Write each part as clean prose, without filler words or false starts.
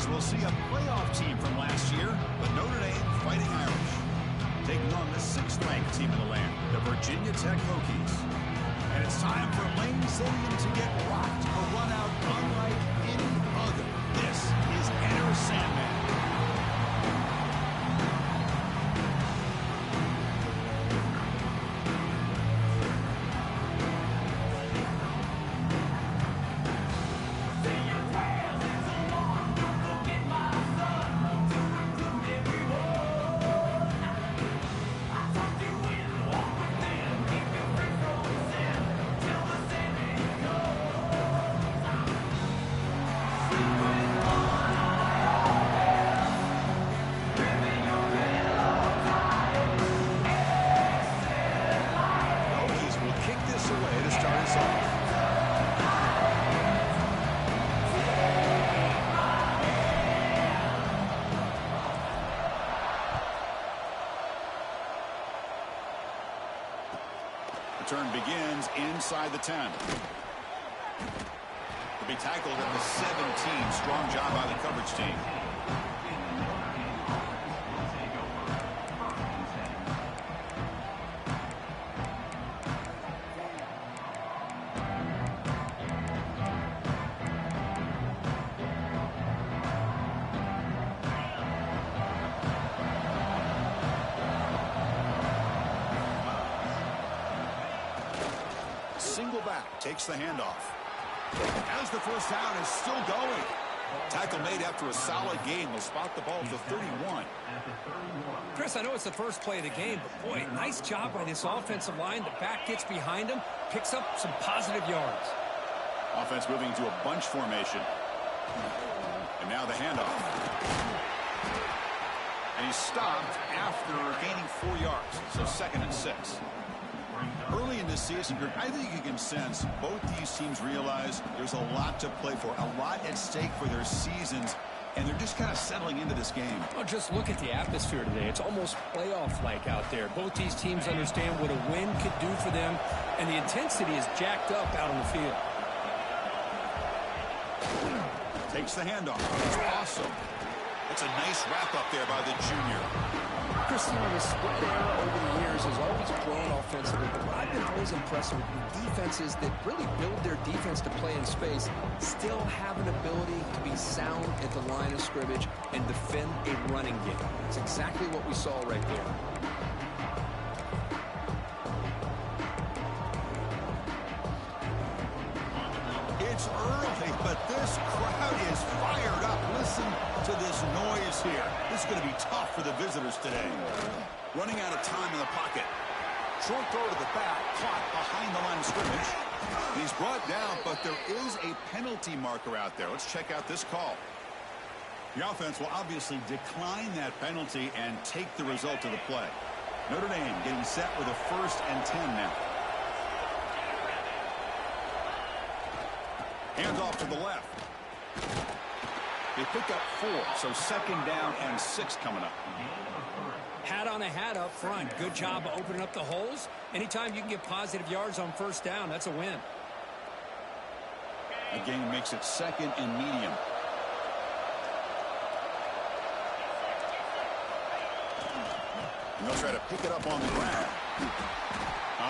as we'll see a playoff team from last year, the Notre Dame Fighting Irish, taking on the 6th-ranked team in the land, the Virginia Tech Hokies. And it's time for Lane Zillion to get rocked, a run out unlike any other. This is Enter Sandman. Return begins inside the 10. To be tackled at the 17. Strong job by the coverage team. Single back, takes the handoff. As the first down is still going. Tackle made after a solid game. Will spot the ball at the 31. Chris, I know it's the first play of the game, but boy, nice job by this offensive line. The back gets behind him, picks up some positive yards. Offense moving to a bunch formation. And now the handoff. And he's stopped after gaining 4 yards. So 2nd and 6. Early in this season, I think you can sense both these teams realize there's a lot to play for, a lot at stake for their seasons, and they're just kind of settling into this game. Well, just look at the atmosphere today. It's almost playoff-like out there. Both these teams understand what a win could do for them, and the intensity is jacked up out on the field. Takes the handoff. It's awesome. That's a nice wrap-up there by the junior. Chris, the split era over the years has always grown offensively, but what I've been always impressed with defenses that really build their defense to play in space still have an ability to be sound at the line of scrimmage and defend a running game. It's exactly what we saw right there. It's early, but this crowd is fired up. Listen to this noise here. This is going to be tough for the visitors today. Running out of time in the pocket. Short throw to the back, caught behind the line of scrimmage. He's brought down, but there is a penalty marker out there. Let's check out this call. The offense will obviously decline that penalty and take the result of the play. Notre Dame getting set with a 1st and 10 now. Hands off to the left. They pick up 4, so 2nd down and 6 coming up. Hat on a hat up front. Good job of opening up the holes. Anytime you can get positive yards on 1st down, that's a win. Again, makes it 2nd and medium. And they'll try to pick it up on the ground.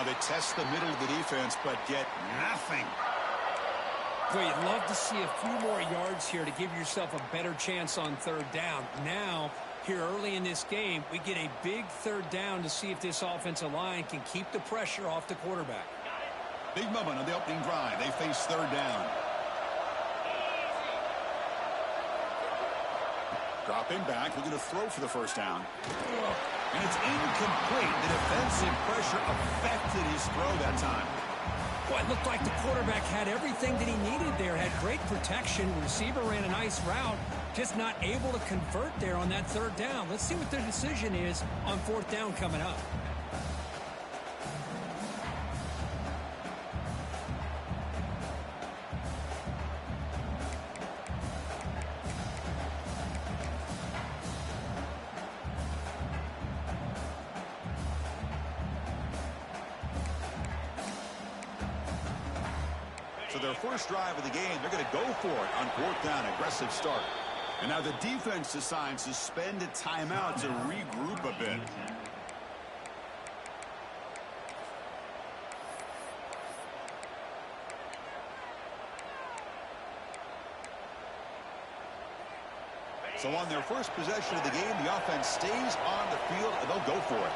They test the middle of the defense, but get nothing. Boy, you'd love to see a few more yards here to give yourself a better chance on 3rd down. Now, here early in this game, we get a big 3rd down to see if this offensive line can keep the pressure off the quarterback. Big moment on the opening drive. They face 3rd down. Dropping back, looking to throw for the 1st down. And it's incomplete. The defensive pressure affected his throw that time. Boy, it looked like the quarterback had everything that he needed there. Had great protection. Receiver ran a nice route. Just not able to convert there on that 3rd down. Let's see what their decision is on 4th down coming up. So their first drive of the game, they're going to go for it on 4th down. Aggressive start. And now the defense decides to spend a timeout to regroup a bit. So on their first possession of the game, the offense stays on the field, and they'll go for it.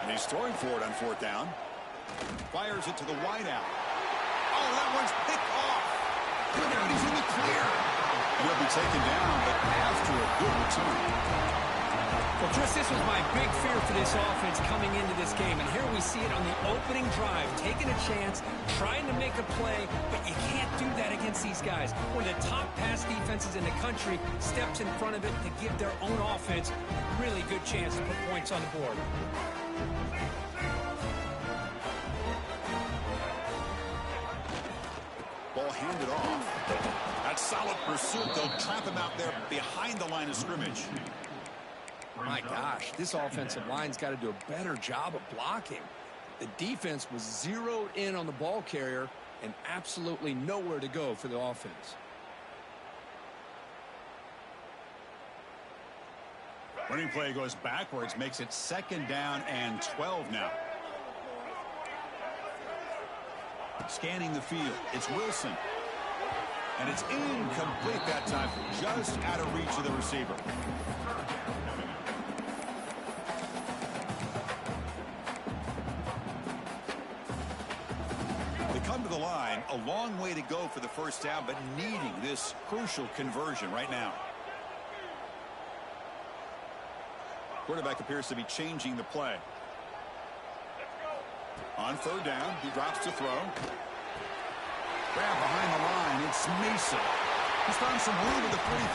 And he's throwing for it on fourth down. Fires it to the wideout. Oh, that one's picked off. Look out, he's in the clear. He'll be taken down, but after a good return. Well, Chris, this was my big fear for this offense coming into this game. And here we see it on the opening drive, taking a chance, trying to make a play, but you can't do that against these guys. One of the top pass defenses in the country steps in front of it to give their own offense a really good chance to put points on the board. Ball handed off. That solid pursuit. They'll trap him out there behind the line of scrimmage. My gosh, this offensive line's got to do a better job of blocking. The defense was zeroed in on the ball carrier and absolutely nowhere to go for the offense. Running play goes backwards, makes it 2nd down and 12 now. Scanning the field, it's Wilson. And it's incomplete that time, just out of reach of the receiver. Come to the line, a long way to go for the first down, but needing this crucial conversion right now. Quarterback appears to be changing the play. On 3rd down, he drops to throw. Grab behind the line, it's Mason. He's found some room at the 45.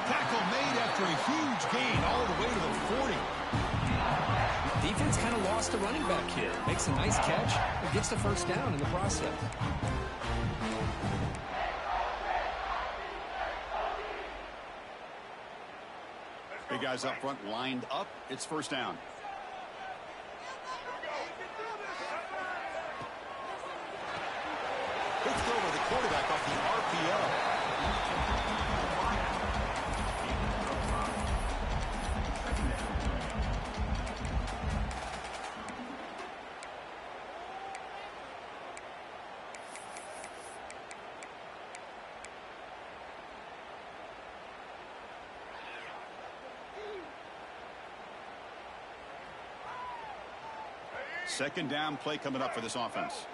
Tackle made after a huge gain all the way to the 40. Defense kind of lost the running back here. Makes a nice catch and gets the first down in the process. Big guys up front lined up. It's 1st down. Good throw by the quarterback off the RPO. Second down play coming up for this offense.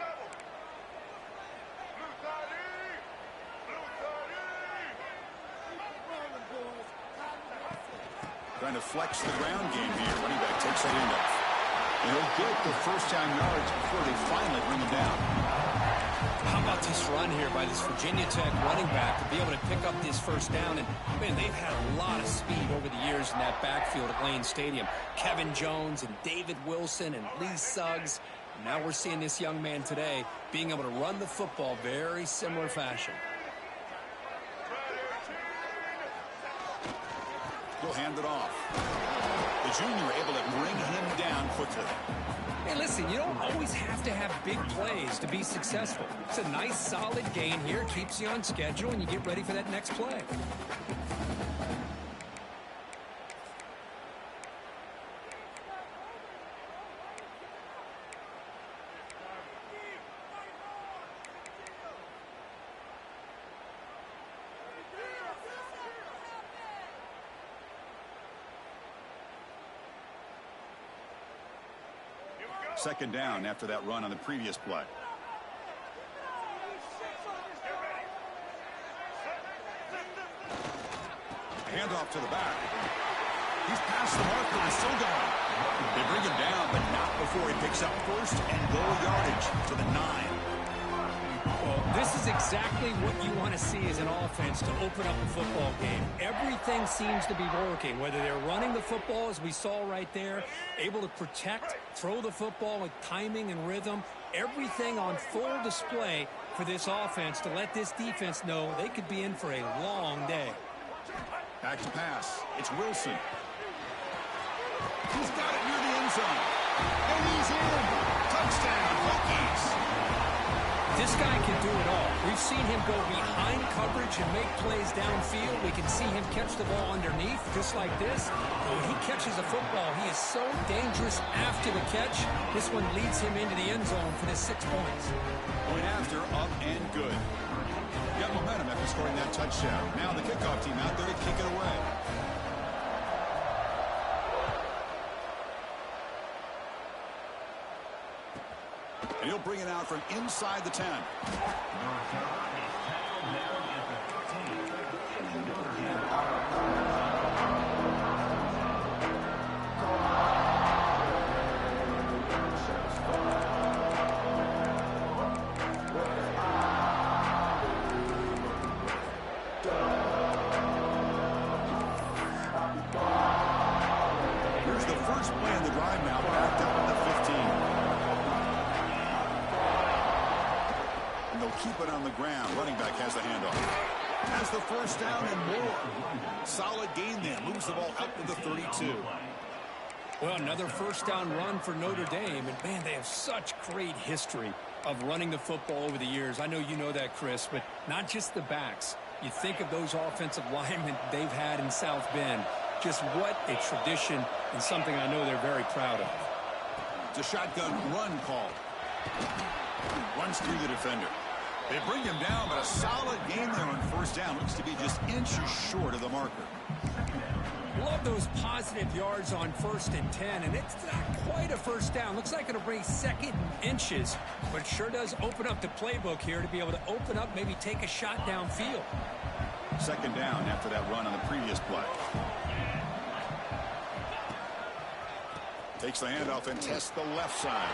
Trying to flex the ground game here. Running back takes it in. And he'll get the first down yards before they finally bring him down. How about this run here by this Virginia Tech running back to be able to pick up this first down? And, man, they've had a lot of speed over the years in that backfield at Lane Stadium. Kevin Jones and David Wilson and Lee Suggs. Now we're seeing this young man today being able to run the football very similar fashion. He'll hand it off. The junior able to bring him down quickly. Hey, listen, you don't always have to have big plays to be successful. It's a nice, solid gain here. Keeps you on schedule, and you get ready for that next play. Second down after that run on the previous play. Handoff to the back. He's past the marker and still going. They bring him down, but not before he picks up first and goal yardage to the 9. Well, this is exactly what you want to see as an offense to open up a football game. Everything seems to be working, whether they're running the football, as we saw right there, able to protect, throw the football with timing and rhythm, everything on full display for this offense to let this defense know they could be in for a long day. Back to pass. It's Wilson. He's zone. And he's in. Touchdown, Hokies. This guy can do it all. We've seen him go behind coverage and make plays downfield. We can see him catch the ball underneath, just like this. When he catches a football, he is so dangerous after the catch. This one leads him into the end zone for the 6 points. Point after, up and good. Got momentum after scoring that touchdown. Now the kickoff team out there to kick it away. And he'll bring it out from inside the 10. Here's the first play in the drive now, backed up at the 15. And they'll keep it on the ground. Running back has the handoff. Has the first down and more. Solid gain then. Moves the ball out to the 32. Well, another first down run for Notre Dame. And, man, they have such great history of running the football over the years. I know you know that, Chris, but not just the backs. You think of those offensive linemen they've had in South Bend. Just what a tradition and something I know they're very proud of. It's a shotgun run call. Runs through the defender. They bring him down, but a solid game there on first down. Looks to be just inches short of the marker. Love those positive yards on 1st and 10, and it's not quite a first down. Looks like it'll bring 2nd and inches, but it sure does open up the playbook here to be able to open up, maybe take a shot downfield. 2nd down after that run on the previous play. Takes the handoff and tests the left side.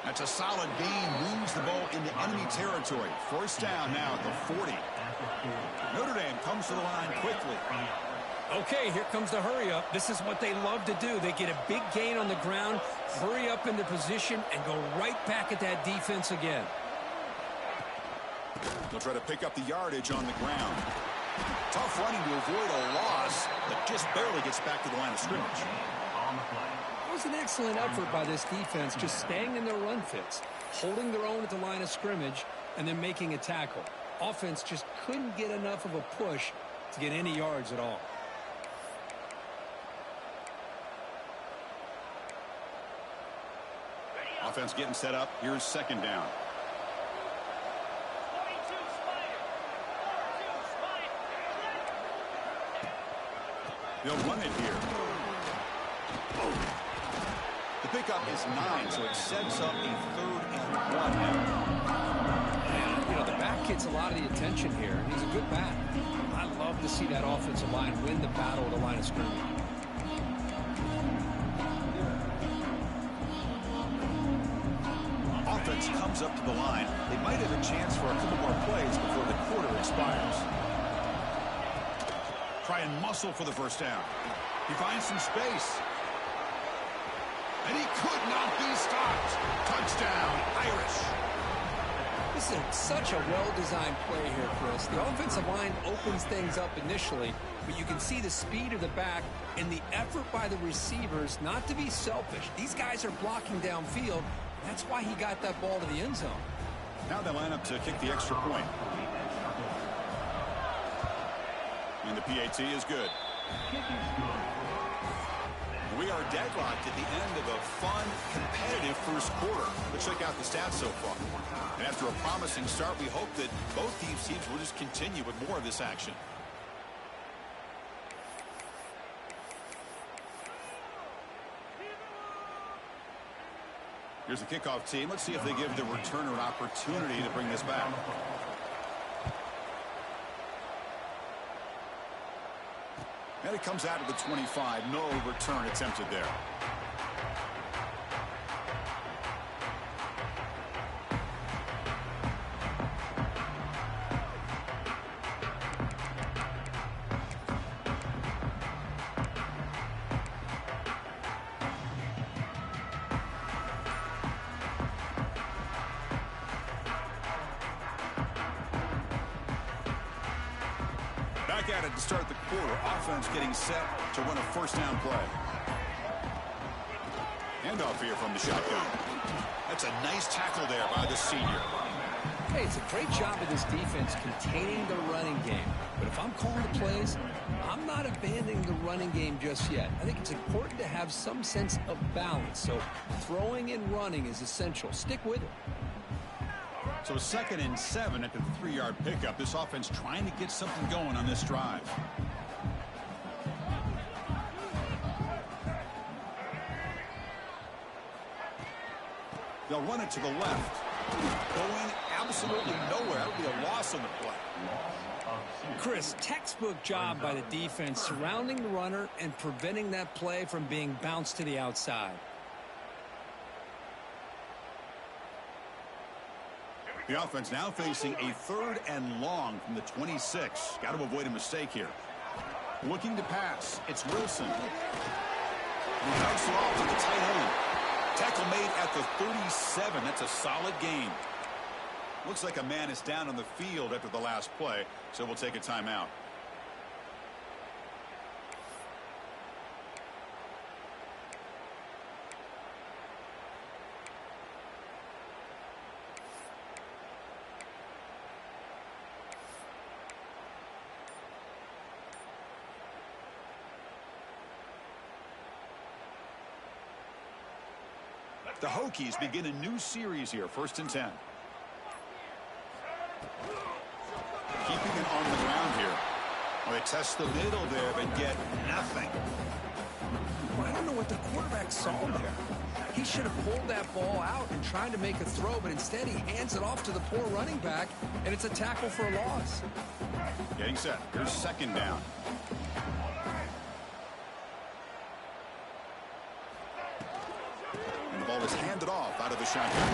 That's a solid gain. Moves the ball into enemy territory. First down now at the 40. Notre Dame comes to the line quickly. Okay, here comes the hurry up. This is what they love to do. They get a big gain on the ground, hurry up into position, and go right back at that defense again. They'll try to pick up the yardage on the ground. Tough running to avoid a loss, but just barely gets back to the line of scrimmage. It was an excellent effort by this defense, just staying in their run fits, holding their own at the line of scrimmage, and then making a tackle. Offense just couldn't get enough of a push to get any yards at all. Offense getting set up. Here's 2nd down. They'll run it here. The pickup is 9, so it sets up a 3rd and 1 now. You know, the back gets a lot of the attention here, and he's a good back. I love to see that offensive line win the battle at the line of scrimmage. Offense comes up to the line. They might have a chance for a couple more plays before the quarter expires. Try and muscle for the first down. He finds some space. And he could not be stopped. Touchdown, Irish. This is such a well-designed play here, Chris. The offensive line opens things up initially, but you can see the speed of the back and the effort by the receivers not to be selfish. These guys are blocking downfield. That's why he got that ball to the end zone. Now they line up to kick the extra point. And the PAT is good. We are deadlocked at the end of a fun, competitive first quarter. But check out the stats so far. And after a promising start, we hope that both these teams will just continue with more of this action. Here's the kickoff team. Let's see if they give the returner an opportunity to bring this back. And it comes out of the 25. No return attempted there. Back at it to start the quarter. Offense getting set to run a first down play. Handoff here from the shotgun. That's a nice tackle there by the senior. Hey, it's a great job of this defense containing the running game. But if I'm calling the plays, I'm not abandoning the running game just yet. I think it's important to have some sense of balance. So throwing and running is essential. Stick with it. So 2nd and 7 at the 3-yard pickup. This offense trying to get something going on this drive. They'll run it to the left. Going absolutely nowhere. It'll be a loss on the play. Chris, textbook job by the defense surrounding the runner and preventing that play from being bounced to the outside. The offense now facing a 3rd and long from the 26. Got to avoid a mistake here. Looking to pass. It's Wilson. He dumps it off to the tight end. Tackle made at the 37. That's a solid gain. Looks like a man is down on the field after the last play, so we'll take a timeout. The Hokies begin a new series here, 1st and 10. Keeping it on the ground here. Well, they test the middle there, but get nothing. Well, I don't know what the quarterback saw there. He should have pulled that ball out and tried to make a throw, but instead he hands it off to the poor running back, and it's a tackle for a loss. Getting set. Here's 2nd down. And the ball is handed off out of the shotgun.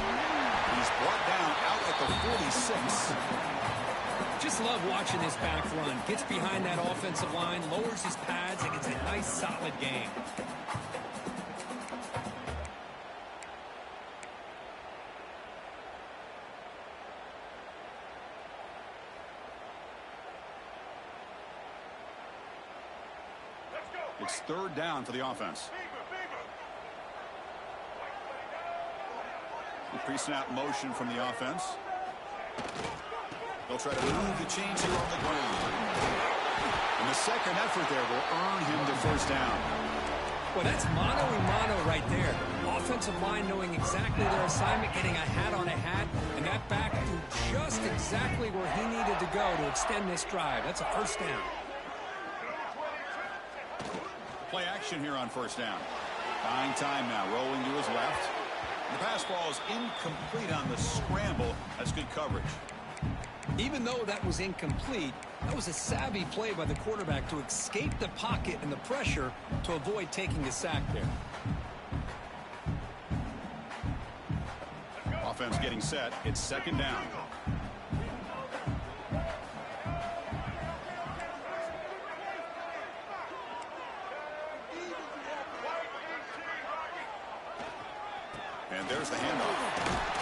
He's brought down out at the 46. Just love watching this back run. Gets behind that offensive line, lowers his pads, and gets a nice solid gain. It's 3rd down for the offense. The pre-snap motion from the offense. They'll try to move the chains here on the ground. And the second effort there will earn him the 1st down. Well, that's mano-a-mano right there. Offensive line knowing exactly their assignment, getting a hat on a hat, and that back threw just exactly where he needed to go to extend this drive. That's a 1st down. Play action here on 1st down. Buying time now, rolling to his left. The pass ball is incomplete on the scramble. That's good coverage. Even though that was incomplete, that was a savvy play by the quarterback to escape the pocket and the pressure to avoid taking a sack there. Offense getting set. It's 2nd down. And there's the handoff.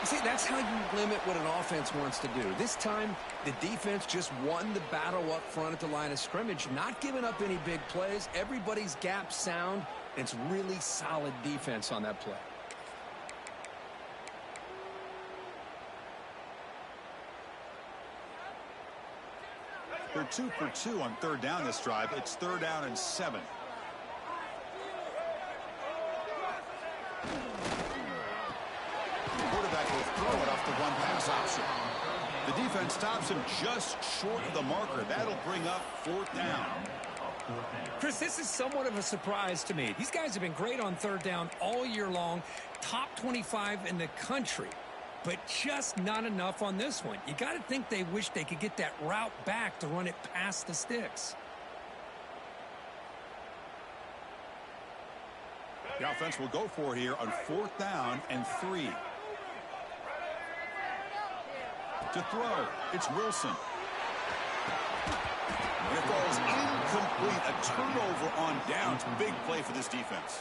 You see, that's how you limit what an offense wants to do. This time, the defense just won the battle up front at the line of scrimmage, not giving up any big plays. Everybody's gap sound. It's really solid defense on that play. They're 2 for 2 on 3rd down this drive. It's 3rd down and 7. Quarterback will throw it off the one-pass option. The defense stops him just short of the marker. That'll bring up 4th down. Chris, this is somewhat of a surprise to me. These guys have been great on 3rd down all year long, top 25 in the country, but just not enough on this one. You got to think they wish they could get that route back to run it past the sticks. The offense will go for it here on 4th down and 3. To throw, it's Wilson. And it falls incomplete. A turnover on downs. Big play for this defense.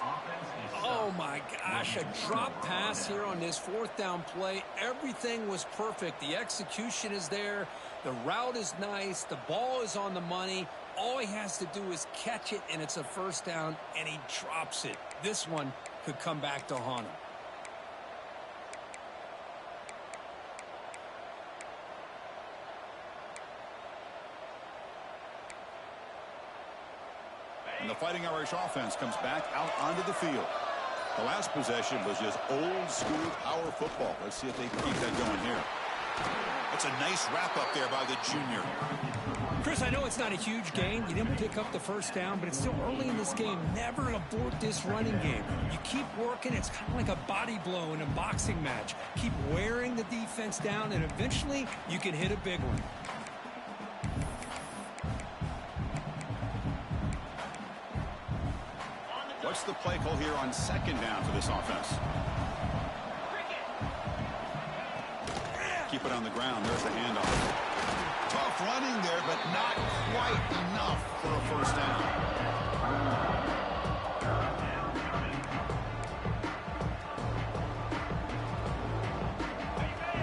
Oh, my gosh. A drop pass here on this 4th down play. Everything was perfect. The execution is there. The route is nice. The ball is on the money. All he has to do is catch it, and it's a first down, and he drops it. This one could come back to haunt him. And the Fighting Irish offense comes back out onto the field. The last possession was just old-school power football. Let's see if they can keep that going here. That's a nice wrap-up there by the junior. Chris, I know it's not a huge gain. You didn't pick up the first down, but it's still early in this game. Never abort this running game. You keep working. It's kind of like a body blow in a boxing match. Keep wearing the defense down, and eventually you can hit a big one. What's the play call here on second down for this offense? Keep it on the ground. There's the handoff. Tough running there, but not quite enough for a first down.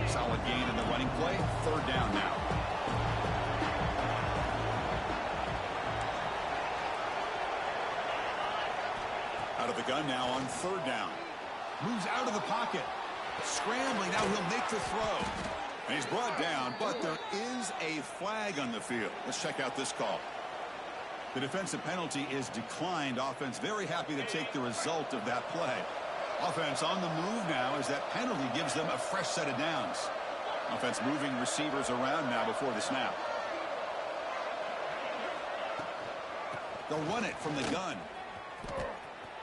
Solid gain in the running play. Third down now. Out of the gun now on third down. Moves out of the pocket. Scrambling. Now he'll make the throw. And he's brought down, but there is a flag on the field. Let's check out this call. The defensive penalty is declined. Offense very happy to take the result of that play. Offense on the move now as that penalty gives them a fresh set of downs. Offense moving receivers around now before the snap. They'll run it from the gun.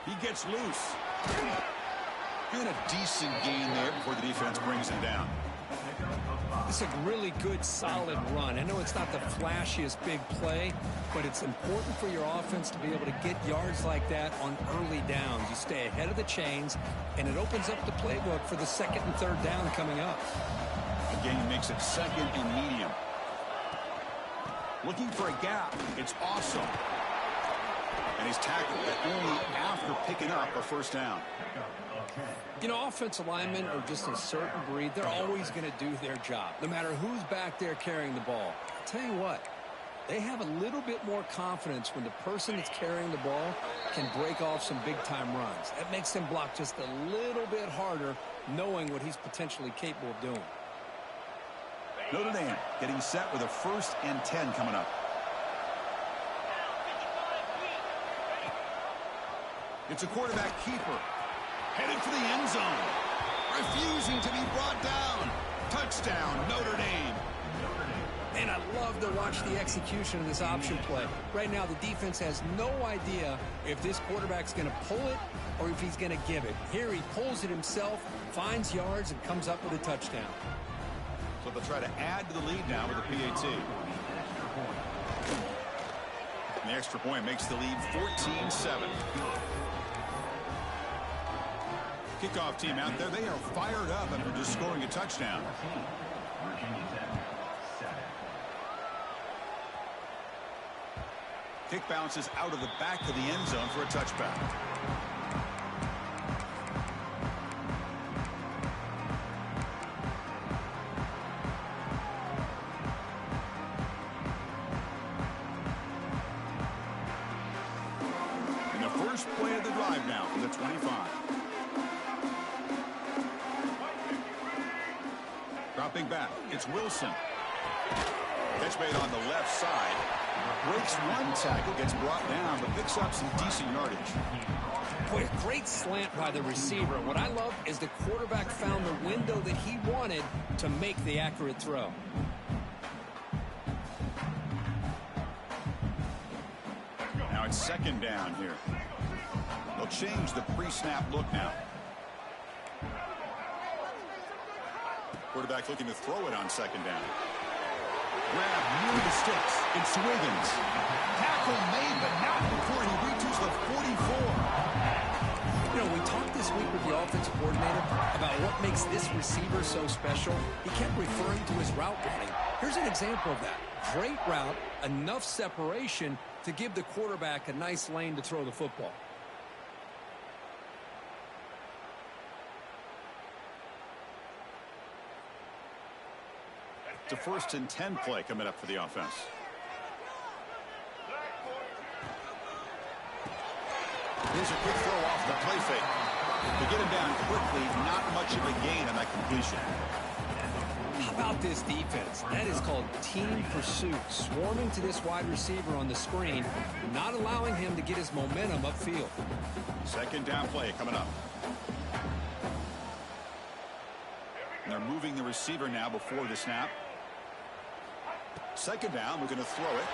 He gets loose. And a decent gain there before the defense brings him down. It's a really good, solid run. I know it's not the flashiest big play, but it's important for your offense to be able to get yards like that on early downs. You stay ahead of the chains, and it opens up the playbook for the second and third down coming up. Again, makes it second and medium. Looking for a gap. It's awesome. And he's tackled, but only after picking up a first down. You know, offensive linemen are just a certain breed. They're always going to do their job, no matter who's back there carrying the ball. I'll tell you what, they have a little bit more confidence when the person that's carrying the ball can break off some big-time runs. That makes them block just a little bit harder, knowing what he's potentially capable of doing. Notre Dame getting set with a 1st and 10 coming up. It's a quarterback keeper. Headed for the end zone. Refusing to be brought down. Touchdown, Notre Dame. And I love to watch the execution of this option play. Right now, the defense has no idea if this quarterback's going to pull it or if he's going to give it. Here he pulls it himself, finds yards, and comes up with a touchdown. So they'll try to add to the lead now with a PAT. And the extra point makes the lead 14-7. Kickoff team out there. They are fired up after just scoring a touchdown. Kick bounces out of the back of the end zone for a touchback. And the first play of the drive now from the 25. Dropping back, it's Wilson. Catch made on the left side. Breaks one tackle, gets brought down, but picks up some decent yardage. Boy, a great slant by the receiver. What I love is the quarterback found the window that he wanted to make the accurate throw. Now it's second down here. They'll change the pre-snap look now. Quarterback looking to throw it on second down. Grab near the sticks. It's Wiggins. Tackle made, but not before he reaches the 44. You know, we talked this week with the offensive coordinator about what makes this receiver so special. He kept referring to his route running. Here's an example of that. Great route, enough separation to give the quarterback a nice lane to throw the football. It's a 1st and 10 play coming up for the offense. Here's a quick throw off the play fake. To get him down quickly, not much of a gain on that completion. How about this defense? That is called team pursuit. Swarming to this wide receiver on the screen, not allowing him to get his momentum upfield. Second down play coming up. And they're moving the receiver now before the snap. Second down, we're going to throw it.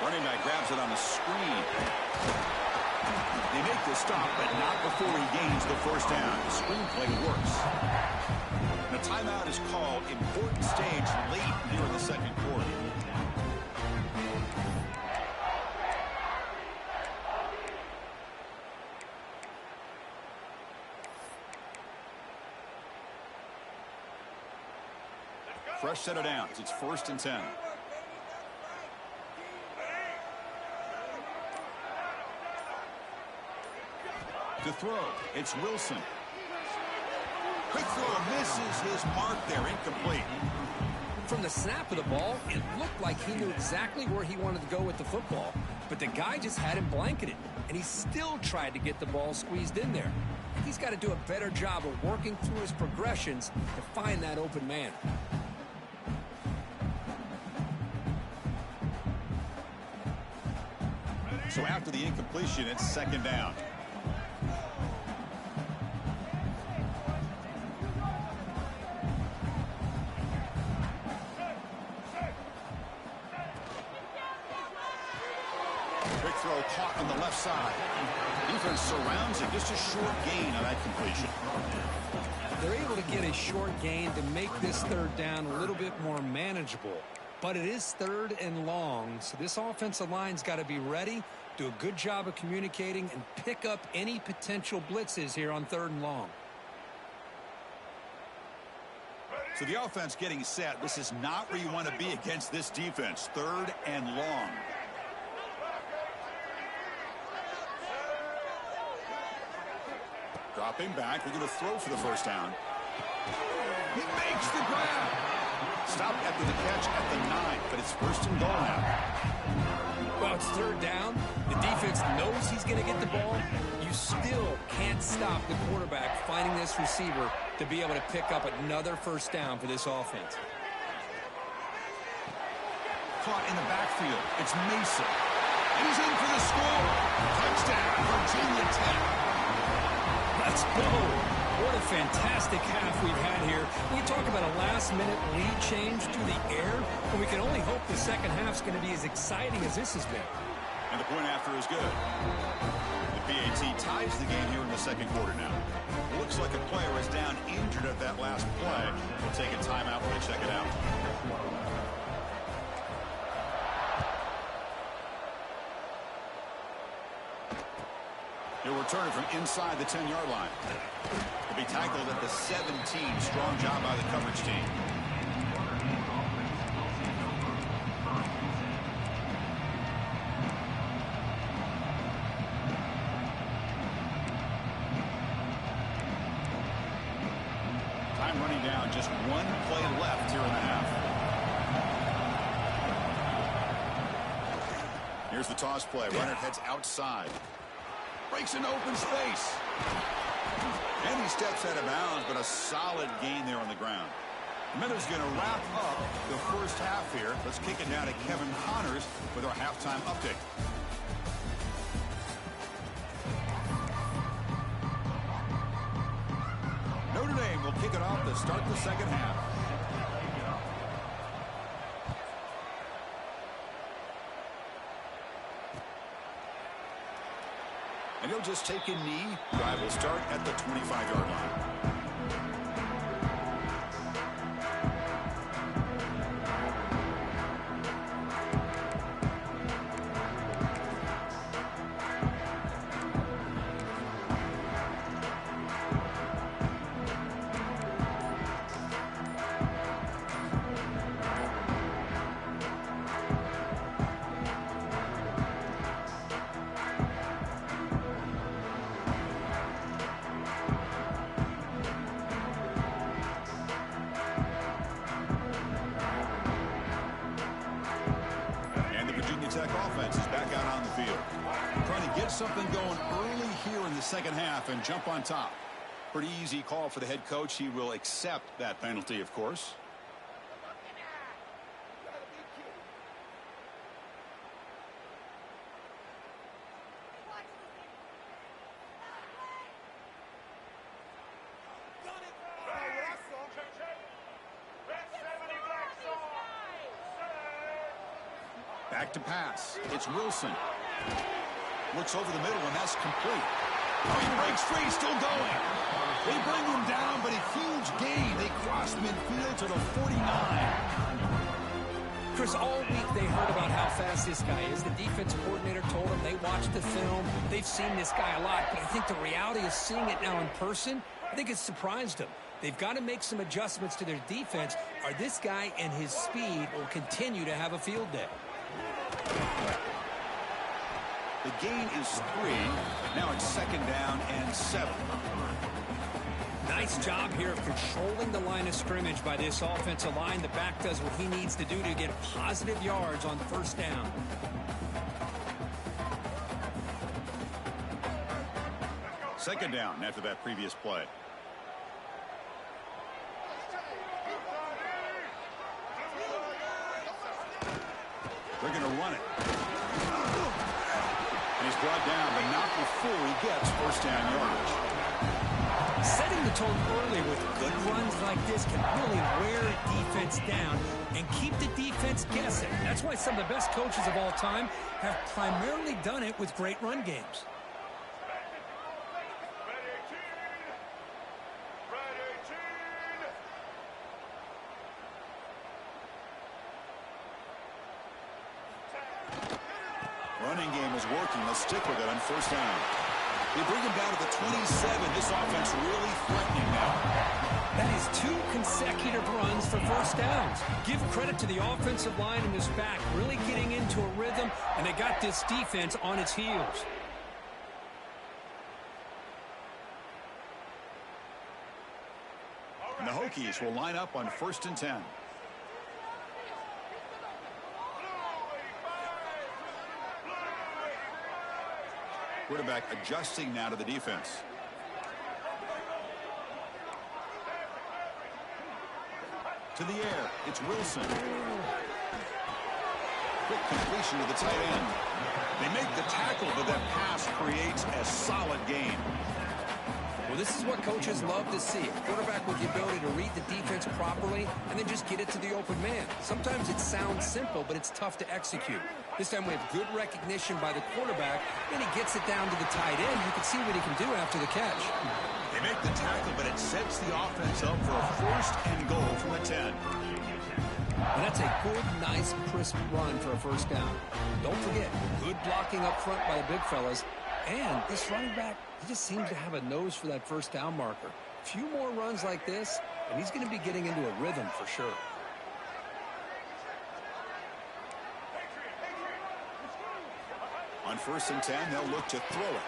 Running back grabs it on the screen. They make the stop, but not before he gains the first down. The screenplay works. The timeout is called. Important stage late here in the second quarter. Fresh set of downs. It's 1st and 10. To throw, it's Wilson. Quick throw misses his mark there, incomplete. From the snap of the ball, it looked like he knew exactly where he wanted to go with the football, but the guy just had him blanketed, and he still tried to get the ball squeezed in there. He's got to do a better job of working through his progressions to find that open man. So after the incompletion, it's second down. Quick throw caught on the left side. Defense surrounds it. Just a short gain on that completion. They're able to get a short gain to make this third down a little bit more manageable. But it is 3rd and long, so this offensive line's got to be ready, do a good job of communicating, and pick up any potential blitzes here on 3rd and long. So the offense getting set. This is not where you want to be against this defense. 3rd and long. Dropping back. They're going to throw for the first down. He makes the grab. Stopped after the catch at the 9, but it's 1st and goal now. Well, it's 3rd down. The defense knows he's going to get the ball. You still can't stop the quarterback finding this receiver to be able to pick up another first down for this offense. Caught in the backfield. It's Mason. And he's in for the score. Touchdown, Virginia Tech. Let's go. What a fantastic half we've had here. We talk about a last-minute lead change through the air, and we can only hope the second half's going to be as exciting as this has been. And the point after is good. The PAT ties the game here in the second quarter now. Looks like a player is down injured at that last play. We'll take a timeout when they check it out. He'll return it from inside the 10-yard line. He'll be tackled at the 17. Strong job by the coverage team. Time running down. Just one play left here in the half. Here's the toss play. Runner heads outside. Breaks into open space. And he steps out of bounds, but a solid gain there on the ground. Miller's going to wrap up the first half here. Let's kick it down to Kevin Connors with our halftime update. Notre Dame will kick it off to start the second half. And he'll just take a knee. Drive will start at the 25-yard line. get something going early here in the second half and jump on top. Pretty easy call for the head coach. He will accept that penalty, of course. Back to pass. It's Wilson. Looks over the middle, and that's complete. Oh, he breaks free, still going. They bring him down, but a huge gain. They cross midfield to the 49. Chris, all week they heard about how fast this guy is. The defensive coordinator told them they watched the film. They've seen this guy a lot, but I think the reality of seeing it now in person, I think it's surprised them. They've got to make some adjustments to their defense, or this guy and his speed will continue to have a field day. The gain is 3. Now it's 2nd down and 7. Nice job here of controlling the line of scrimmage by this offensive line. The back does what he needs to do to get positive yards on 1st down. Second down after that previous play. They're going to run it. And he's brought down, but not before he gets 1st down yardage. Setting the tone early with good runs like this can really wear defense down and keep the defense guessing. That's why some of the best coaches of all time have primarily done it with great run games. Running game is working. Let's stick with it on 1st down. They bring him down to the 27. This offense really threatening now. That is 2 consecutive runs for 1st downs. Give credit to the offensive line and this back really getting into a rhythm, and they got this defense on its heels. And the Hokies will line up on 1st and 10. Quarterback adjusting now to the defense. To the air, it's Wilson. Quick completion to the tight end. They make the tackle, but that pass creates a solid gain. Well, this is what coaches love to see. A quarterback with the ability to read the defense properly and then just get it to the open man. Sometimes it sounds simple, but it's tough to execute. This time we have good recognition by the quarterback, and he gets it down to the tight end. You can see what he can do after the catch. They make the tackle, but it sets the offense up for a 1st and goal from the 10. And that's a good, nice, crisp run for a 1st down. Don't forget, good blocking up front by the big fellas. And this running back, he just seems to have a nose for that 1st down marker. A few more runs like this, and he's going to be getting into a rhythm for sure. On 1st and 10, they'll look to throw it.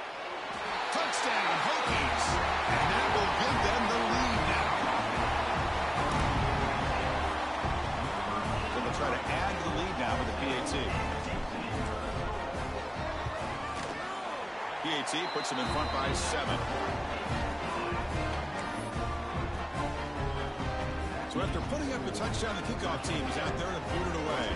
Touchdown, Hokies! And that will give them the lead now. They'll try to add to the lead now with the PAT. PAT puts them in front by 7. So after putting up a touchdown, the kickoff team is out there to boot it away.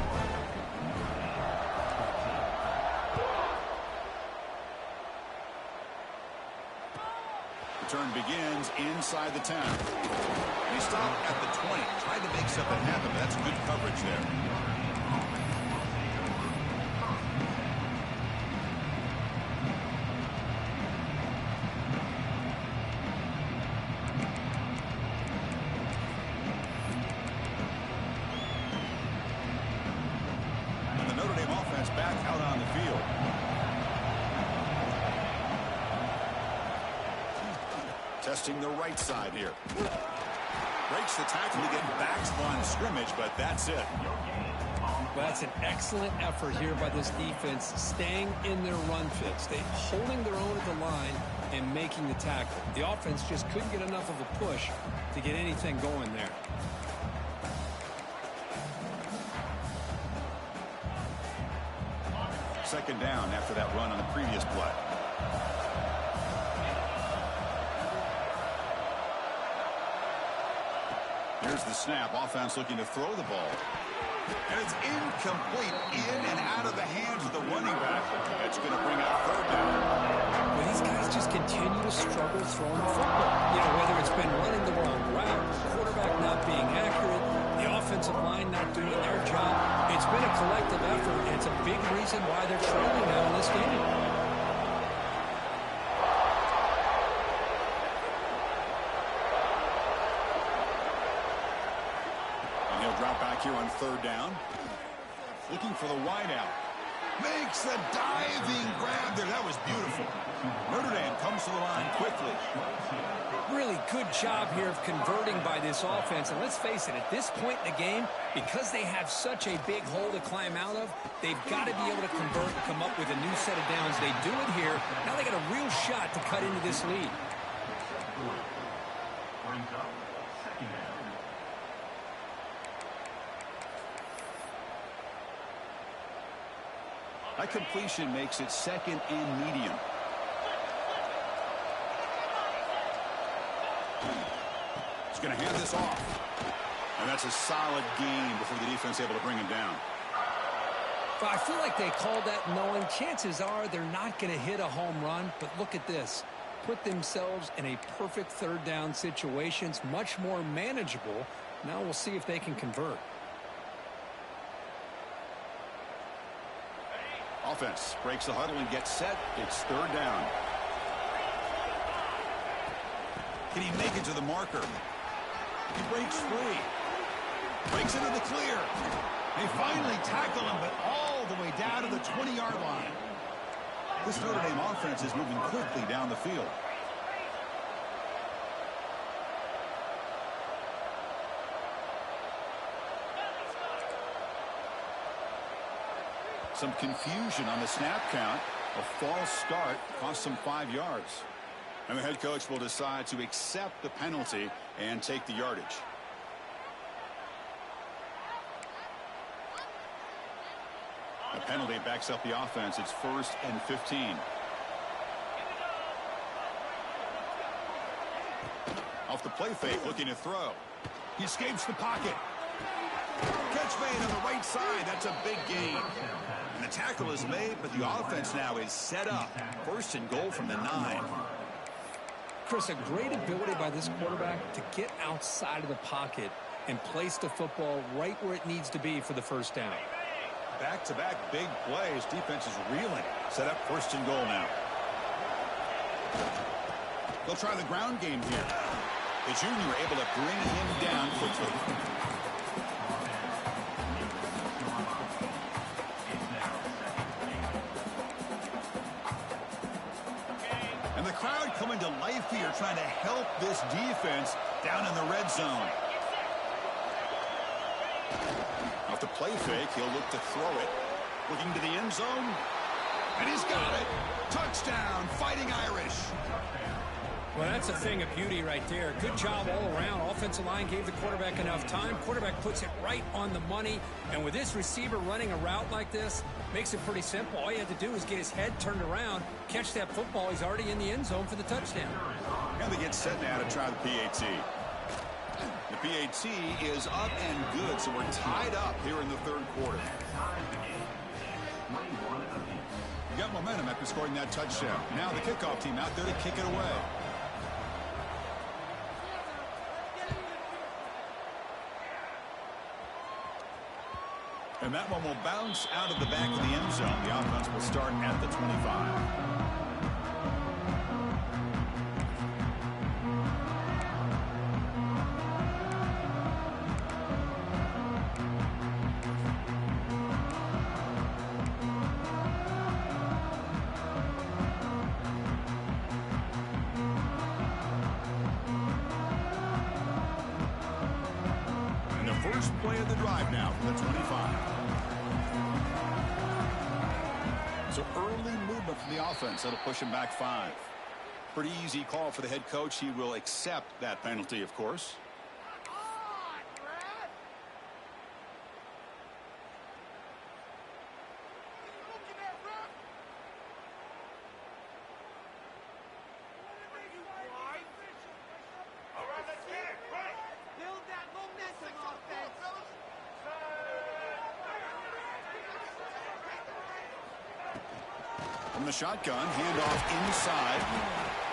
Return begins inside the 10. They stop at the 20. Tried to make something happen, but that's good coverage there. And the Notre Dame offense back out on the field. Testing the right side here. Breaks the tackle to get back to the line of scrimmage, but that's it. Well, that's an excellent effort here by this defense, staying in their run fits. They holding their own at the line and making the tackle. The offense just couldn't get enough of a push to get anything going there. Second down after that run on the previous play. Here's the snap. Offense looking to throw the ball. And it's incomplete. In and out of the hands of the running back. That's going to bring up third down. Well, these guys just continue to struggle throwing the football. You know, whether it's been running the wrong route, the quarterback not being accurate, the offensive line not doing their job. It's been a collective effort, and it's a big reason why they're trailing now in this game. Here on third down. Looking for the wideout. Makes the diving grab there. That was beautiful. Notre Dame comes to the line quickly. Really good job here of converting by this offense. And let's face it, at this point in the game, because they have such a big hole to climb out of, they've got to be able to convert and come up with a new set of downs. They do it here. Now they got a real shot to cut into this lead. That completion makes it second and medium. He's going to hand this off. And that's a solid gain before the defense able to bring him down. But I feel like they called that knowing chances are they're not going to hit a home run. But look at this. Put themselves in a perfect third down situation. It's much more manageable. Now we'll see if they can convert. Offense breaks the huddle and gets set. It's third down. Can he make it to the marker? He breaks free. Breaks into the clear. They finally tackle him, but all the way down to the 20-yard line. This Notre Dame offense is moving quickly down the field. Some confusion on the snap count. A false start cost them 5 yards. And the head coach will decide to accept the penalty and take the yardage. The penalty backs up the offense. It's 1st and 15. Off the play fake, looking to throw. He escapes the pocket. Catch made on the right side. That's a big gain. And the tackle is made, but the offense now is set up. 1st and goal from the 9. Chris, a great ability by this quarterback to get outside of the pocket and place the football right where it needs to be for the first down. Back-to-back big plays. Defense is reeling. Set up 1st and goal now. They'll try the ground game here. The junior able to bring him down quickly. And the crowd coming to life here, trying to help this defense down in the red zone. Off the play fake, he'll look to throw it. Looking to the end zone. And he's got it. Touchdown, Fighting Irish. Well, that's a thing of beauty right there. Good job all around. Offensive line gave the quarterback enough time. Quarterback puts it right on the money. And with this receiver running a route like this, makes it pretty simple. All you have to do is get his head turned around, catch that football. He's already in the end zone for the touchdown. And they get set now to try the PAT. The PAT is up and good, so we're tied up here in the 3rd quarter. You got momentum after scoring that touchdown. Now the kickoff team out there to kick it away. And that one will bounce out of the back of the end zone. The offense will start at the 25. And the first play of the drive now from the 25. So early movement from the offense. That'll push him back 5. Pretty easy call for the head coach. He will accept that penalty, of course. From the shotgun, handoff inside.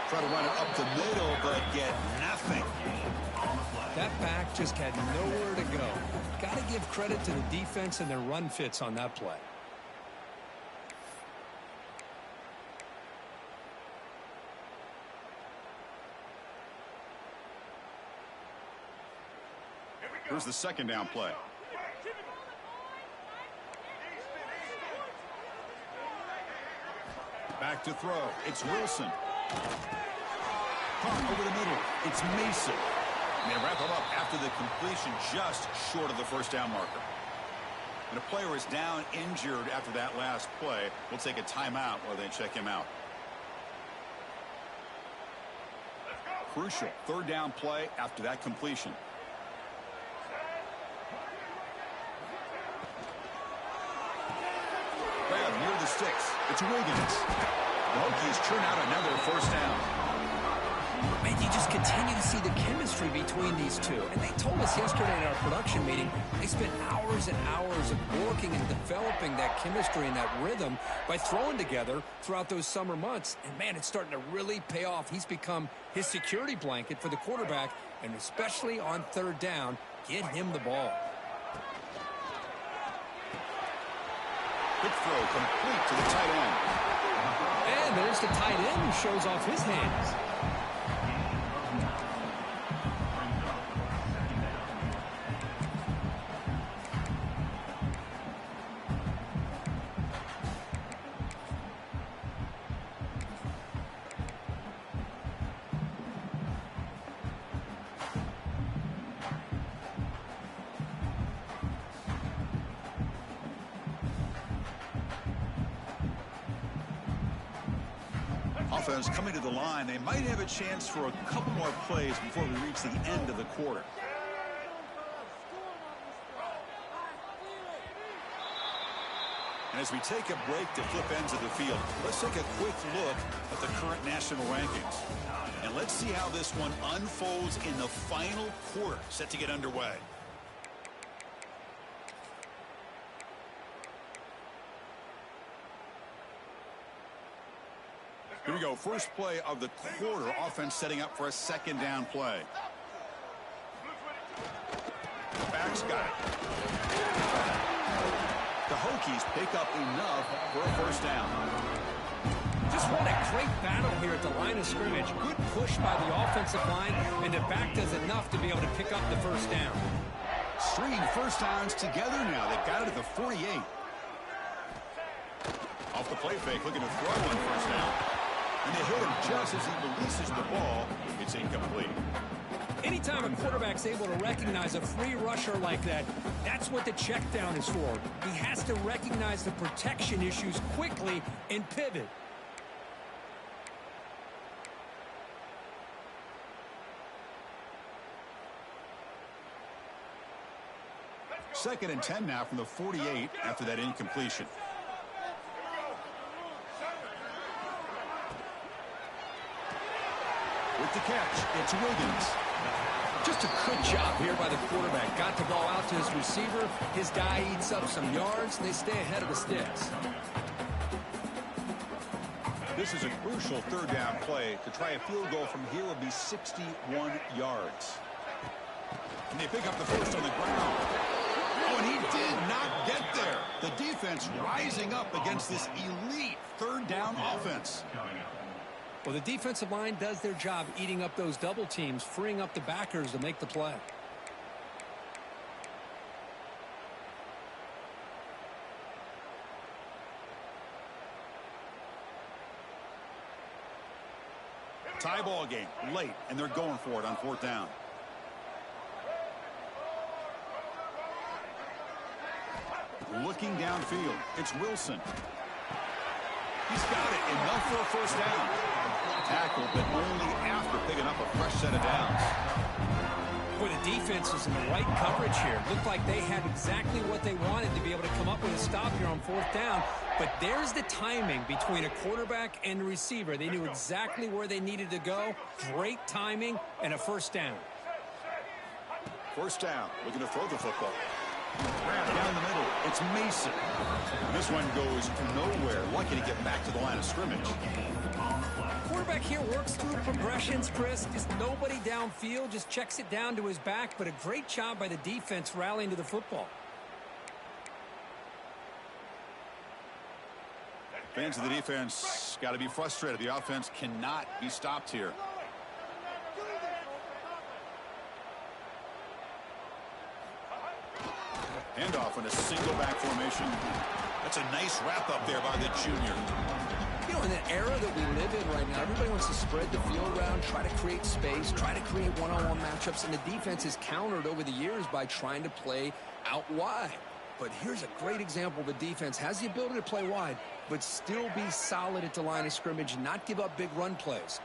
Try to run it up the middle, but get nothing. That back just had nowhere to go. Got to give credit to the defense and their run fits on that play. Here's the second down play. Back to throw. It's Wilson. Caught over the middle. It's Mason. And they wrap him up after the completion just short of the first down marker. And a player is down injured after that last play. We'll take a timeout while they check him out. Crucial third down play after that completion. Grab near the sticks. It's Wiggins. The Hokies churn out another first down. Man, you just continue to see the chemistry between these two. And they told us yesterday in our production meeting, they spent hours and hours of working and developing that chemistry and that rhythm by throwing together throughout those summer months. And, man, it's starting to really pay off. He's become his security blanket for the quarterback, and especially on third down, get him the ball. Quick throw complete to the tight end. And there's the tight end who shows off his hands. Offense coming to the line. They might have a chance for a couple more plays before we reach the end of the quarter. And as we take a break to flip ends of the field, let's take a quick look at the current national rankings. And let's see how this one unfolds in the final quarter, set to get underway. Here we go. First play of the quarter. Offense setting up for a second down play. Back's got it. The Hokies pick up enough for a first down. Just what a great battle here at the line of scrimmage. Good push by the offensive line, and the back does enough to be able to pick up the first down. Stringing first downs together now. They've got it at the 48. Off the play fake, looking to throw one first down. And they hit him just as he releases the ball. It's incomplete. Anytime a quarterback's able to recognize a free rusher like that, that's what the check down is for. He has to recognize the protection issues quickly and pivot. Second and 10 now from the 48 after that incompletion. With the catch, it's Wiggins. Just a good job here by the quarterback. Got the ball out to his receiver. His guy eats up some yards, and they stay ahead of the sticks. This is a crucial third down play. To try a field goal from here would be 61 yards. And they pick up the first on the ground. Oh, and he did not get there. The defense rising up against this elite third down offense. Well, the defensive line does their job eating up those double teams, freeing up the backers to make the play. Tie ball game late, and they're going for it on fourth down. Looking downfield, it's Wilson. He's got it, enough for a first down. Tackle, but only after picking up a fresh set of downs. Boy, the defense was in the right coverage here. Looked like they had exactly what they wanted to be able to come up with a stop here on fourth down. But there's the timing between a quarterback and the receiver. They knew exactly where they needed to go. Great timing and a first down. First down, looking to throw the football. Grab down the middle. It's Mason. This one goes nowhere. Lucky to get back to the line of scrimmage. Quarterback here works through progressions, Chris. Just nobody downfield, just checks it down to his back, but a great job by the defense rallying to the football. Fans of the defense got to be frustrated. The offense cannot be stopped here. Handoff in a single back formation. That's a nice wrap up there by the junior. You know, in the era that we live in right now, everybody wants to spread the field around, try to create space, try to create one-on-one matchups, and the defense is countered over the years by trying to play out wide. But here's a great example. The defense has the ability to play wide, but still be solid at the line of scrimmage, not give up big run plays.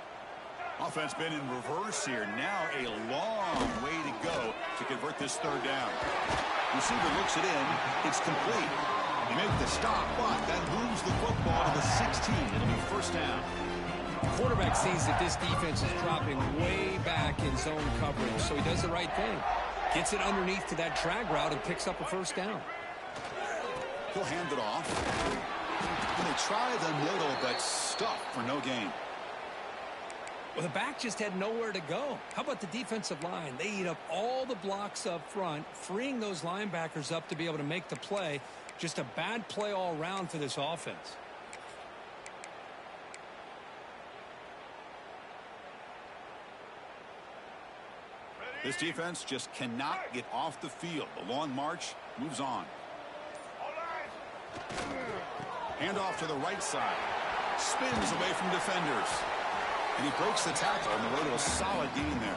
Offense been in reverse here. Now a long way to go to convert this third down. Receiver looks it in. It's complete. He makes the stop, but that moves the football to the 16. It'll be first down. The quarterback sees that this defense is dropping way back in zone coverage, so he does the right thing. Gets it underneath to that drag route and picks up a first down. He'll hand it off. And they try the middle, but stuffed for no gain. Well, the back just had nowhere to go. How about the defensive line? They eat up all the blocks up front, freeing those linebackers up to be able to make the play. Just a bad play all around for this offense. This defense just cannot get off the field. The long march moves on. Handoff to the right side. Spins away from defenders. And he breaks the tackle on the way to a solid gain there.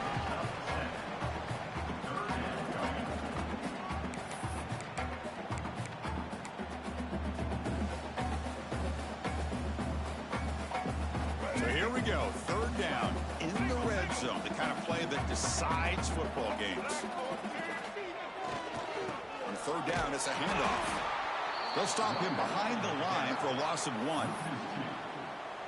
So here we go. Third down in the red zone. The kind of play that decides football games. On third down, it's a handoff. They'll stop him behind the line for a loss of 1.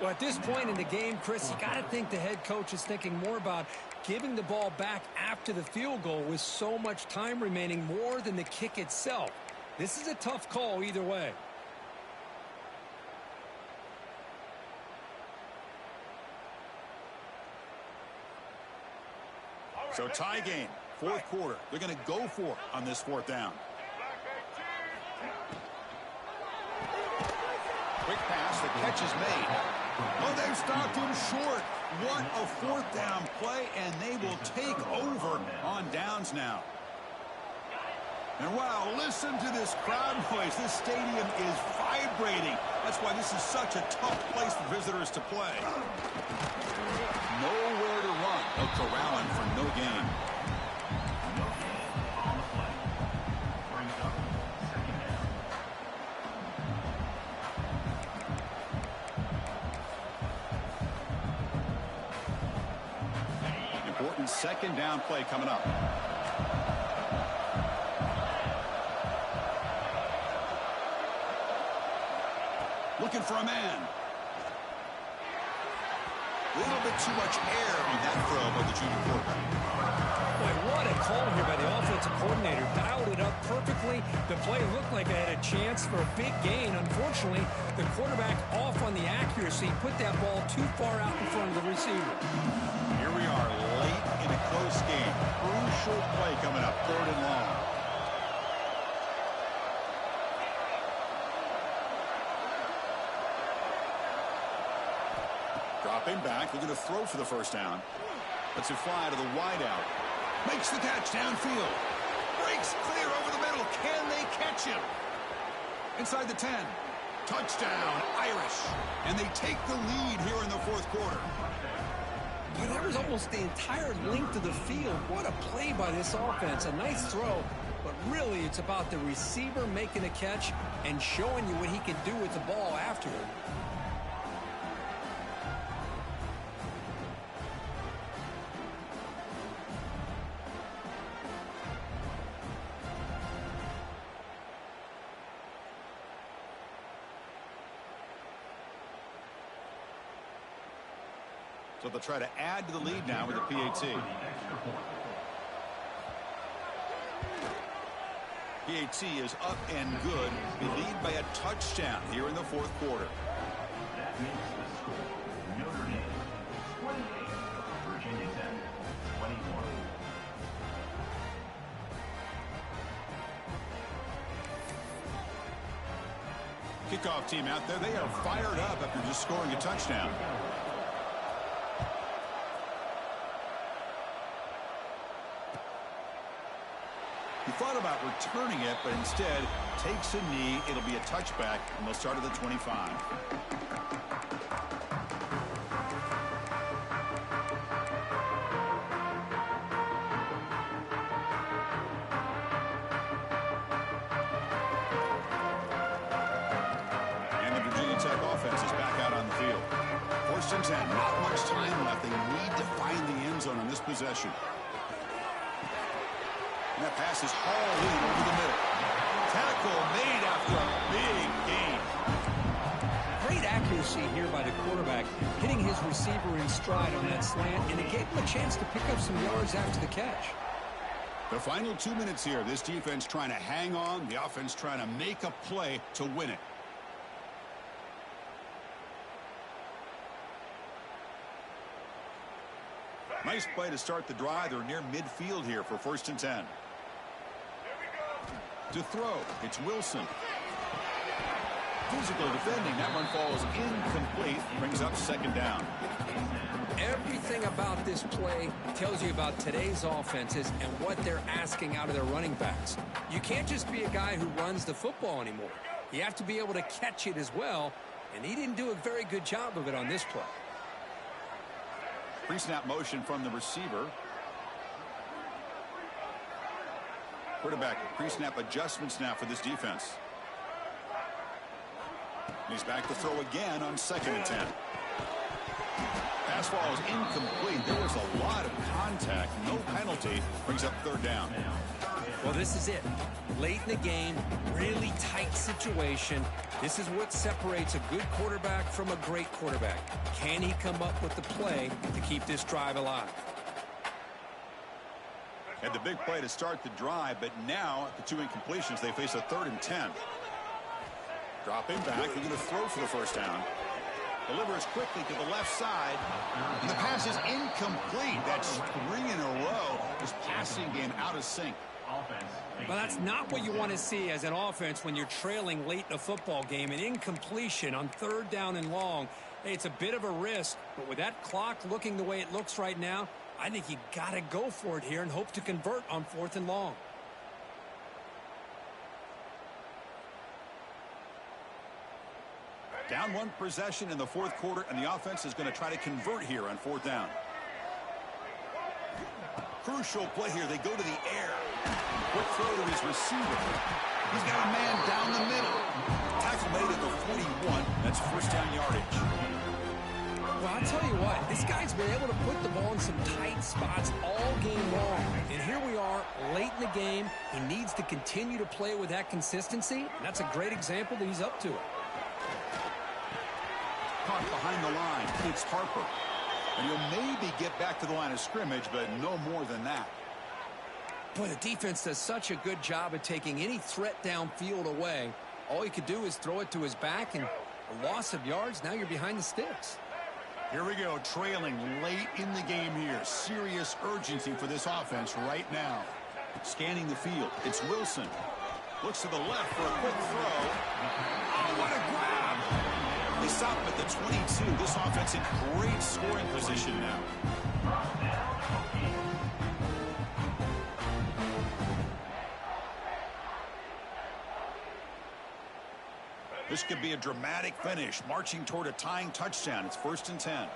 Well, at this point in the game, Chris, you got to think the head coach is thinking more about giving the ball back after the field goal with so much time remaining more than the kick itself. This is a tough call either way. So tie game, fourth quarter. They're going to go for it on this fourth down. Quick pass, the catch is made. Oh, they've stopped him short. What a fourth down play, and they will take over on downs now. And wow, listen to this crowd noise. This stadium is vibrating. That's why this is such a tough place for visitors to play. Nowhere to run. They'll corral him for no gain. Important second down play coming up. Looking for a man. A little bit too much air on that throw by the junior quarterback. Boy, what a call here by the offensive coordinator. Dialed it up perfectly. The play looked like it had a chance for a big gain. Unfortunately, the quarterback off on the accuracy, put that ball too far out in front of the receiver. Here we are, late in a close game. Crucial play coming up, third and long. Dropping back, looking to throw for the first down. Lets it fly to the wideout. Makes the catch downfield. Breaks clear over the middle. Can they catch him? Inside the 10. Touchdown, Irish. And they take the lead here in the fourth quarter. That was almost the entire length of the field. What a play by this offense. A nice throw, but really it's about the receiver making a catch and showing you what he can do with the ball afterward. So they'll try to add to the lead now with a PAT. PAT is up and good. We lead by a touchdown here in the fourth quarter. That makes the score Notre Dame 28, Virginia Tech 21. Kickoff team out there. They are fired up after just scoring a touchdown. He thought about returning it, but instead takes a knee. It'll be a touchback, and they'll start at the 25. And the Virginia Tech offense is back out on the field. First and 10, not much time left. They need to find the end zone on this possession. And that pass is hauled in over the middle. Tackle made after a big gain. Great accuracy here by the quarterback, hitting his receiver in stride on that slant, and it gave him a chance to pick up some yards after the catch. The final 2 minutes here. This defense trying to hang on. The offense trying to make a play to win it. Nice play to start the drive. They're near midfield here for first and 10. To throw, it's Wilson. Physical defending. That one falls incomplete. Brings up second down. Everything about this play tells you about today's offenses and what they're asking out of their running backs. You can't just be a guy who runs the football anymore. You have to be able to catch it as well, and he didn't do a very good job of it on this play. Pre-snap motion from the receiver. Quarterback pre-snap adjustments now for this defense. He's back to throw again on second and 10. Pass ball is incomplete. There was a lot of contact. No penalty. Brings up third down. Well, this is it. Late in the game, really tight situation. This is what separates a good quarterback from a great quarterback. Can he come up with the play to keep this drive alive? Had the big play to start the drive, but now at the two incompletions, they face a third and 10. Dropping back, they're going to throw for the first down. Delivers quickly to the left side. And the pass is incomplete. That's 3 in a row. This passing game out of sync. Well, that's not what you want to see as an offense when you're trailing late in a football game. An incompletion on third down and long. Hey, it's a bit of a risk, but with that clock looking the way it looks right now, I think you got to go for it here and hope to convert on fourth and long. Down one possession in the fourth quarter, and the offense is going to try to convert here on fourth down. Crucial play here. They go to the air. Quick throw to his receiver. He's got a man down the middle. Tackle made at the 41. That's first down yardage. Well, I'll tell you what, this guy's been able to put the ball in some tight spots all game long. And here we are, late in the game. He needs to continue to play with that consistency. And that's a great example that he's up to it. Caught behind the line. It's Harper. And he'll maybe get back to the line of scrimmage, but no more than that. Boy, the defense does such a good job of taking any threat downfield away. All he could do is throw it to his back, and a loss of yards, now you're behind the sticks. Here we go, trailing late in the game here. Serious urgency for this offense right now. Scanning the field, it's Wilson. Looks to the left for a quick throw. Oh, what a grab! They stop him at the 22. This offense in great scoring position now. This could be a dramatic finish, marching toward a tying touchdown. It's first and 10.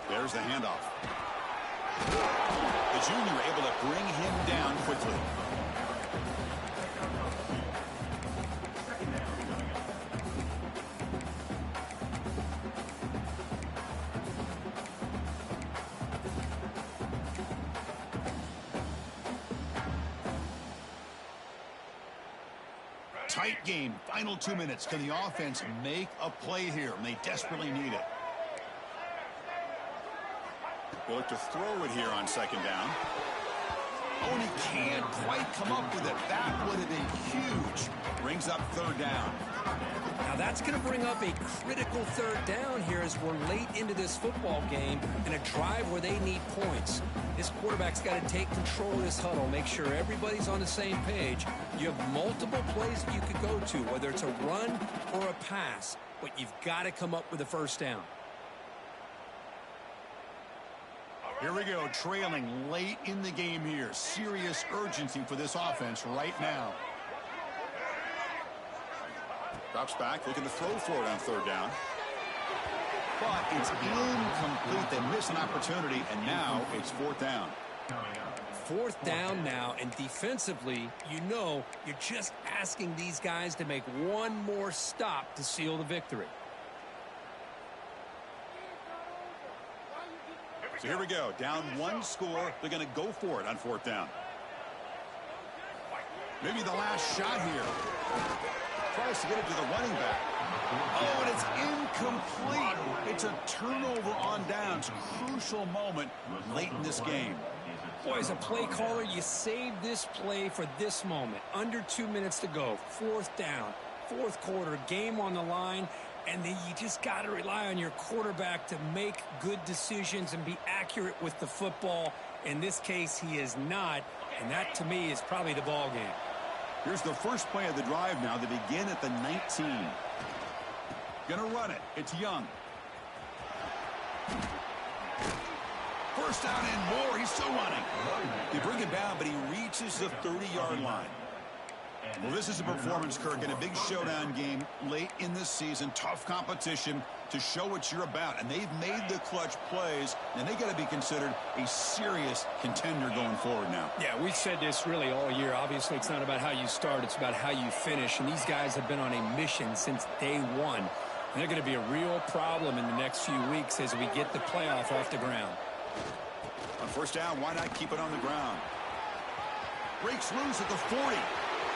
There's the handoff. The junior able to bring him down quickly. Tight game, final 2 minutes. Can the offense make a play here? And they desperately need it. They look to throw it here on second down. Oh, and he can't quite come up with it. That would have been huge. Brings up third down. Now that's going to bring up a critical third down here as we're late into this football game in a drive where they need points. This quarterback's got to take control of this huddle, make sure everybody's on the same page. You have multiple plays that you could go to, whether it's a run or a pass, but you've got to come up with a first down. Here we go, trailing late in the game here. Serious urgency for this offense right now. Drops back, looking to throw for it on third down. But it's incomplete. They miss an opportunity, and now it's fourth down. Fourth down now, and defensively, you're just asking these guys to make one more stop to seal the victory. So here we go, down one score. They're going to go for it on fourth down. Maybe the last shot here. Tries to get it to the running back. Oh, and it's incomplete. It's a turnover on downs. Crucial moment late in this game. Boy, as a play caller, you save this play for this moment. Under 2 minutes to go. Fourth down. Fourth quarter. Game on the line. And then you just got to rely on your quarterback to make good decisions and be accurate with the football. In this case, he is not. And that, to me, is probably the ball game. Here's the first play of the drive now. They begin at the 19. Gonna run it. It's Young. First down and more. He's still running. They bring it down, but he reaches the 30-yard line. Well, this is a performance, Kirk, in a big showdown game late in this season. Tough competition to show what you're about. And they've made the clutch plays, and they got to be considered a serious contender going forward now. Yeah, we've said this really all year. Obviously, it's not about how you start. It's about how you finish. And these guys have been on a mission since day one. And they're going to be a real problem in the next few weeks as we get the playoff off the ground. On first down, why not keep it on the ground? Breaks loose at the 40.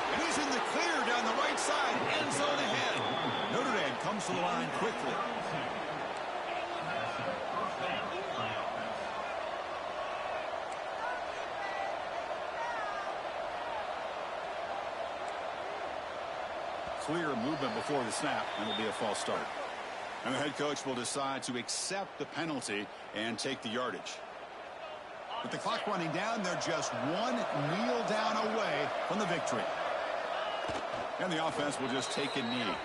And he's in the clear down the right side. End zone ahead. Notre Dame comes to the line quickly. Clear movement before the snap, and it'll be a false start. And the head coach will decide to accept the penalty and take the yardage. With the clock running down, they're just one kneel down away from the victory. And the offense will just take a knee.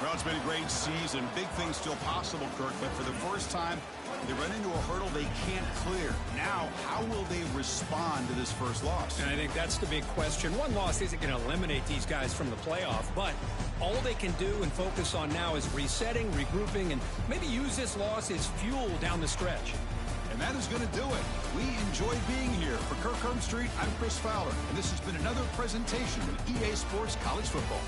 Well, it's been a great season. Big things still possible, Kirk, but for the first time, they run into a hurdle they can't clear. Now, how will they respond to this first loss? And I think that's the big question. One loss isn't going to eliminate these guys from the playoff, but all they can do and focus on now is resetting, regrouping, and maybe use this loss as fuel down the stretch. And that is going to do it. We enjoyed being here. For Kirk Herbstreit, I'm Chris Fowler, and this has been another presentation of EA Sports College Football.